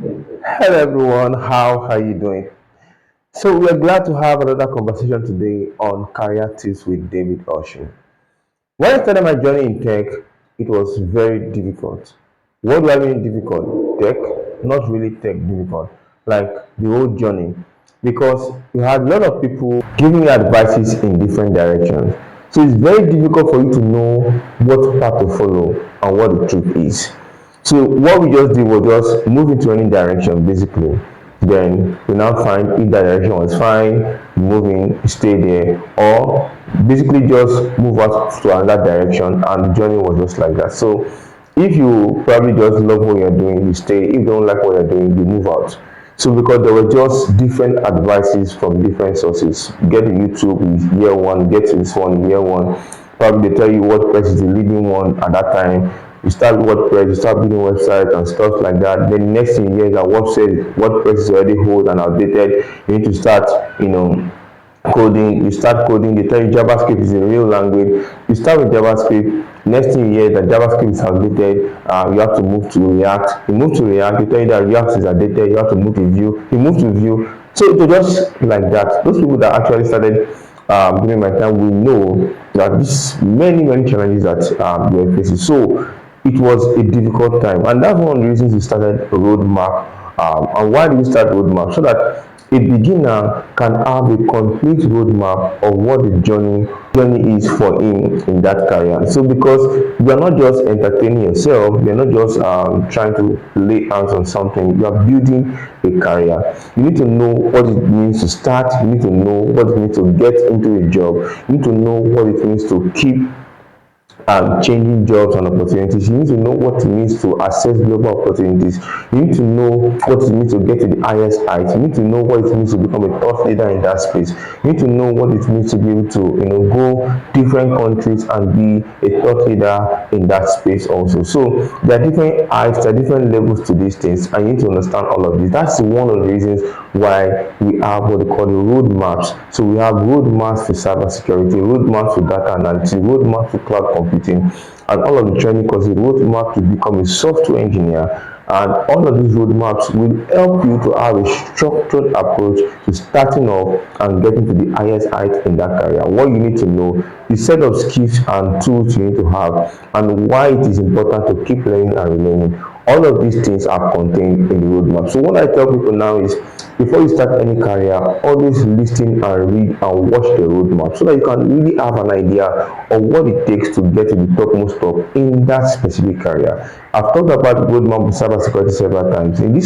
Hello everyone, how are you doing? So we're glad to have another conversation today on career tips with David Ocean. When I started my journey in tech, it was very difficult. What do I mean difficult? Tech, not really tech difficult, like the whole journey, because you had a lot of people giving you advices in different directions. So it's very difficult for you to know what path to follow and what the truth is. So what we just did was just move into any direction basically. Then we now find if that direction was fine, you move in, you stay there, or basically just move out to another direction and the journey was just like that. So if you probably just love what you're doing, you stay. If you don't like what you're doing, you move out. So because there were just different advices from different sources. Get to YouTube, year one, get to this one, year one. Probably they tell you WordPress is the leading one at that time. You start WordPress, you start building websites and stuff like that. Then next thing you hear that WordPress is already old and outdated. You need to start, coding. You start coding, they tell you JavaScript is a real language. You start with JavaScript. Next thing you hear that JavaScript is outdated, you have to move to React. You move to React, they tell you that React is outdated, you have to move to Vue. You move to Vue. So it was just like that. Those people that actually started during my time will know that this many challenges that we were facing. So it was a difficult time, and that's one of the reasons we started a roadmap. And why do we start roadmap? So that a beginner can have a complete roadmap of what the journey is for him in that career. So because you are not just entertaining yourself, you are not just trying to lay hands on something, you are building a career. You need to know what it means to start, you need to know what it means to get into a job, you need to know what it means to keep changing jobs and opportunities. You need to know what it means to access global opportunities. You need to know what it means to get to the highest heights. You need to know what it means to become a thought leader in that space. You need to know what it means to be able to, go different countries and be a thought leader in that space also. So there are different heights, there are different levels to these things, and you need to understand all of this. That's one of the reasons why we have what they call the roadmaps. So we have roadmaps for cybersecurity, roadmaps for data analytics, roadmaps for cloud computing, and all of the training courses, roadmap to become a software engineer. And all of these roadmaps will help you to have a structured approach to starting off and getting to the highest height in that career. What you need to know, the set of skills and tools you need to have, and why it is important to keep learning and relearning. All of these things are contained in the roadmap. So what I tell people now is, before you start any career, always listen and read and watch the roadmap so that you can really have an idea of what it takes to get to the topmost top in that specific career. I've talked about roadmap with cybersecurity several times. In this